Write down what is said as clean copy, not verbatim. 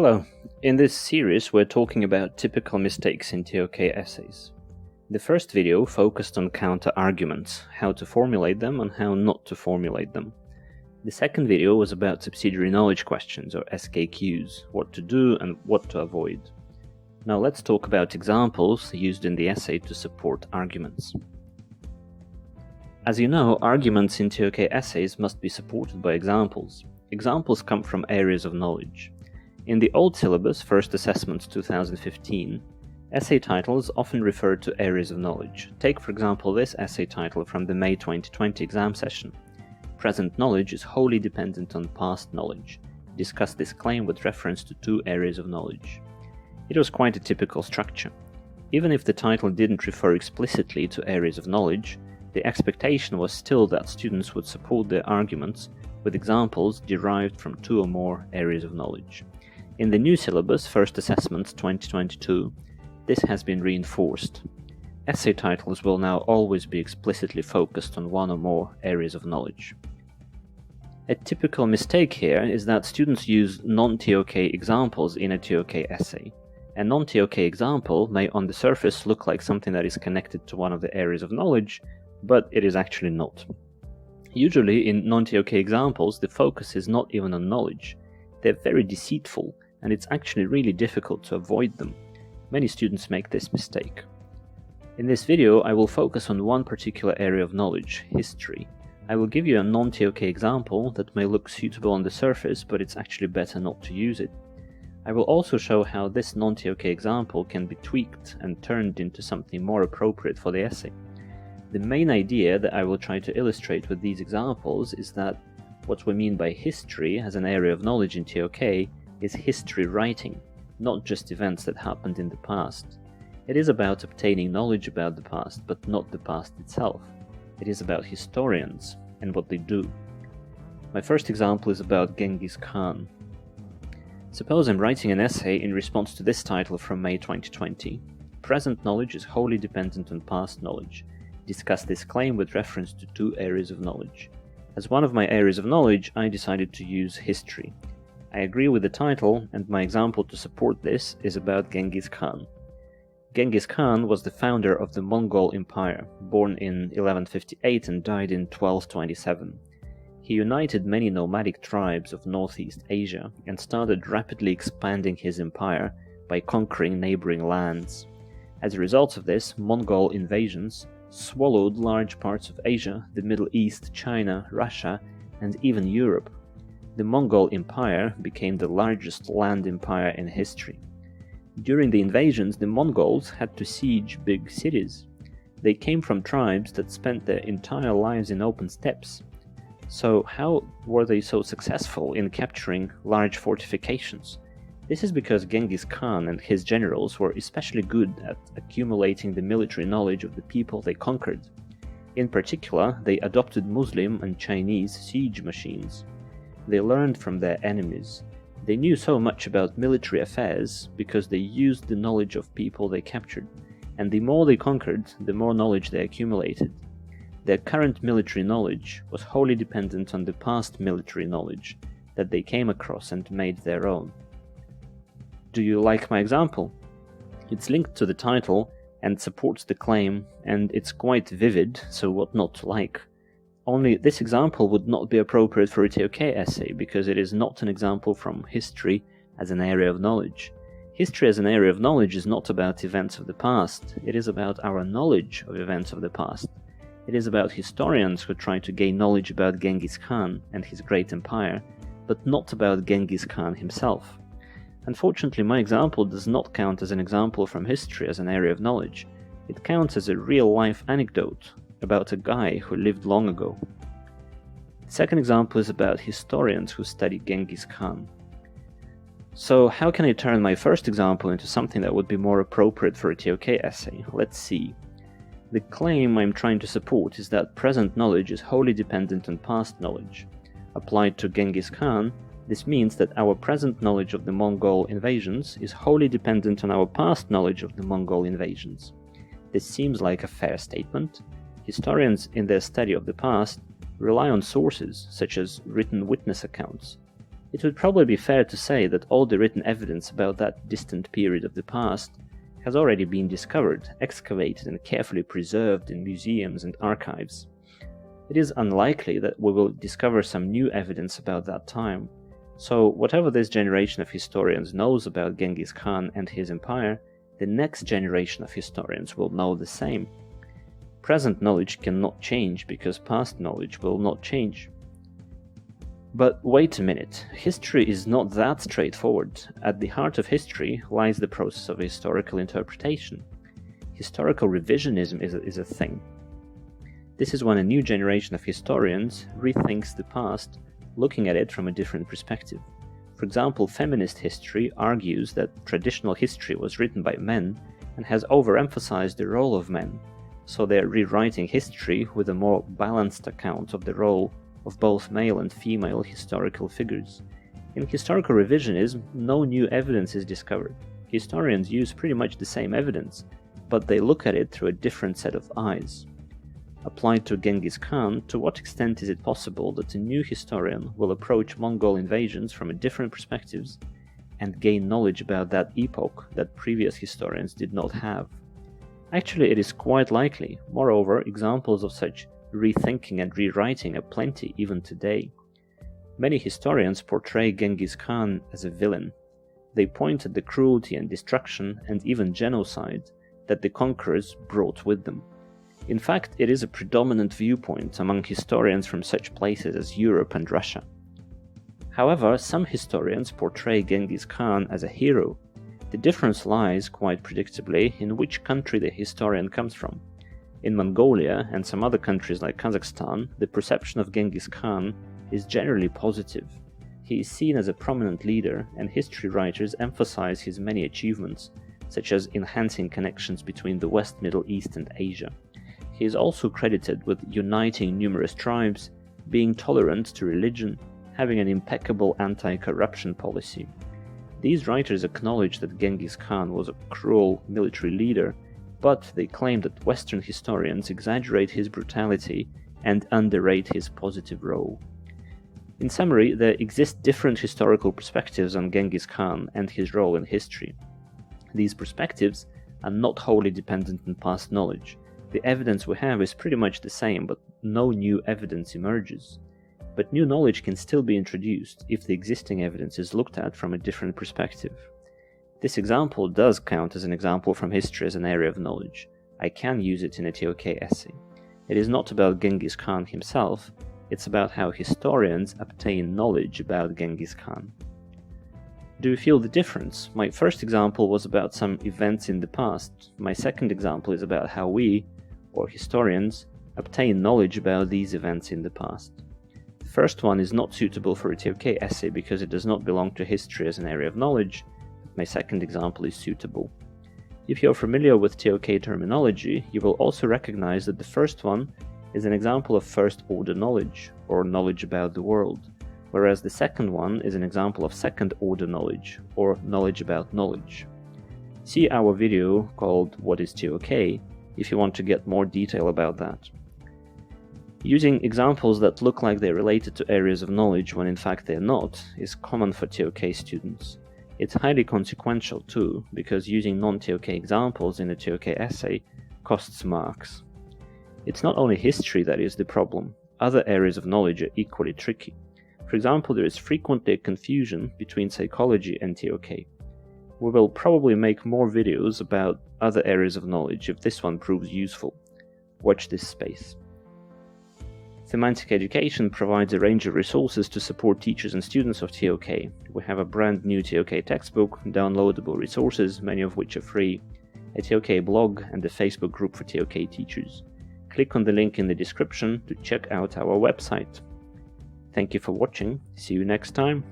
Hello, in this series we're talking about typical mistakes in TOK essays. The first video focused on counter-arguments, how to formulate them and how not to formulate them. The second video was about subsidiary knowledge questions or SKQs, what to do and what to avoid. Now let's talk about examples used in the essay to support arguments. As you know, arguments in TOK essays must be supported by examples. Examples come from areas of knowledge. In the old syllabus, First Assessments 2015, essay titles often referred to areas of knowledge. Take, for example, this essay title from the May 2020 exam session. Present knowledge is wholly dependent on past knowledge. Discuss this claim with reference to two areas of knowledge. It was quite a typical structure. Even if the title didn't refer explicitly to areas of knowledge, the expectation was still that students would support their arguments with examples derived from two or more areas of knowledge. In the new syllabus, First Assessments 2022, this has been reinforced. Essay titles will now always be explicitly focused on one or more areas of knowledge. A typical mistake here is that students use non-TOK examples in a TOK essay. A non-TOK example may on the surface look like something that is connected to one of the areas of knowledge, but it is actually not. Usually in non-TOK examples, the focus is not even on knowledge. They're very deceitful, and it's actually really difficult to avoid them. Many students make this mistake. In this video, I will focus on one particular area of knowledge, history. I will give you a non-TOK example that may look suitable on the surface, but it's actually better not to use it. I will also show how this non-TOK example can be tweaked and turned into something more appropriate for the essay. The main idea that I will try to illustrate with these examples is that what we mean by history as an area of knowledge in TOK is history writing, not just events that happened in the past. It is about obtaining knowledge about the past, but not the past itself. It is about historians and what they do. My first example is about Genghis Khan. Suppose I'm writing an essay in response to this title from May 2020. Present knowledge is wholly dependent on past knowledge. Discuss this claim with reference to two areas of knowledge. As one of my areas of knowledge, I decided to use history. I agree with the title, and my example to support this is about Genghis Khan. Genghis Khan was the founder of the Mongol Empire, born in 1158 and died in 1227. He united many nomadic tribes of Northeast Asia and started rapidly expanding his empire by conquering neighboring lands. As a result of this, Mongol invasions swallowed large parts of Asia, the Middle East, China, Russia, and even Europe. The Mongol Empire became the largest land empire in history. During the invasions, the Mongols had to siege big cities. They came from tribes that spent their entire lives in open steppes. So how were they so successful in capturing large fortifications? This is because Genghis Khan and his generals were especially good at accumulating the military knowledge of the people they conquered. In particular, they adopted Muslim and Chinese siege machines. They learned from their enemies. They knew so much about military affairs because they used the knowledge of people they captured, and the more they conquered, the more knowledge they accumulated. Their current military knowledge was wholly dependent on the past military knowledge that they came across and made their own. Do you like my example? It's linked to the title and supports the claim, and it's quite vivid, so what not to like? Only this example would not be appropriate for a TOK essay because it is not an example from history as an area of knowledge. History as an area of knowledge is not about events of the past, it is about our knowledge of events of the past. It is about historians who try to gain knowledge about Genghis Khan and his great empire, but not about Genghis Khan himself. Unfortunately, my example does not count as an example from history as an area of knowledge. It counts as a real-life anecdote about a guy who lived long ago. The second example is about historians who study Genghis Khan. So how can I turn my first example into something that would be more appropriate for a TOK essay? Let's see. The claim I'm trying to support is that present knowledge is wholly dependent on past knowledge. Applied to Genghis Khan, this means that our present knowledge of the Mongol invasions is wholly dependent on our past knowledge of the Mongol invasions. This seems like a fair statement. Historians, in their study of the past, rely on sources such as written witness accounts. It would probably be fair to say that all the written evidence about that distant period of the past has already been discovered, excavated, and carefully preserved in museums and archives. It is unlikely that we will discover some new evidence about that time, so whatever this generation of historians knows about Genghis Khan and his empire, the next generation of historians will know the same. Present knowledge cannot change because past knowledge will not change. But wait a minute, history is not that straightforward. At the heart of history lies the process of historical interpretation. Historical revisionism is a thing. This is when a new generation of historians rethinks the past, looking at it from a different perspective. For example, feminist history argues that traditional history was written by men and has overemphasized the role of men, so they are rewriting history with a more balanced account of the role of both male and female historical figures. In historical revisionism, no new evidence is discovered. Historians use pretty much the same evidence, but they look at it through a different set of eyes. Applied to Genghis Khan, to what extent is it possible that a new historian will approach Mongol invasions from a different perspectives and gain knowledge about that epoch that previous historians did not have? Actually, it is quite likely. Moreover, examples of such rethinking and rewriting are plenty even today. Many historians portray Genghis Khan as a villain. They point at the cruelty and destruction and even genocide that the conquerors brought with them. In fact, it is a predominant viewpoint among historians from such places as Europe and Russia. However, some historians portray Genghis Khan as a hero. The difference lies, quite predictably, in which country the historian comes from. In Mongolia and some other countries like Kazakhstan, the perception of Genghis Khan is generally positive. He is seen as a prominent leader, and history writers emphasize his many achievements, such as enhancing connections between the West, Middle East and Asia. He is also credited with uniting numerous tribes, being tolerant to religion, having an impeccable anti-corruption policy. These writers acknowledge that Genghis Khan was a cruel military leader, but they claim that Western historians exaggerate his brutality and underrate his positive role. In summary, there exist different historical perspectives on Genghis Khan and his role in history. These perspectives are not wholly dependent on past knowledge. The evidence we have is pretty much the same, but no new evidence emerges. But new knowledge can still be introduced if the existing evidence is looked at from a different perspective. This example does count as an example from history as an area of knowledge. I can use it in a TOK essay. It is not about Genghis Khan himself, it's about how historians obtain knowledge about Genghis Khan. Do you feel the difference? My first example was about some events in the past. My second example is about how we, or historians, obtain knowledge about these events in the past. The first one is not suitable for a TOK essay because it does not belong to history as an area of knowledge. My second example is suitable. If you're familiar with TOK terminology, you will also recognize that the first one is an example of first-order knowledge, or knowledge about the world, whereas the second one is an example of second-order knowledge, or knowledge about knowledge. See our video called What is TOK if you want to get more detail about that. Using examples that look like they're related to areas of knowledge when in fact they're not is common for TOK students. It's highly consequential too, because using non-TOK examples in a TOK essay costs marks. It's not only history that is the problem, other areas of knowledge are equally tricky. For example, there is frequently a confusion between psychology and TOK. We will probably make more videos about other areas of knowledge if this one proves useful. Watch this space. Themantic Education provides a range of resources to support teachers and students of TOK. We have a brand new TOK textbook, downloadable resources, many of which are free, a TOK blog, and a Facebook group for TOK teachers. Click on the link in the description to check out our website. Thank you for watching. See you next time.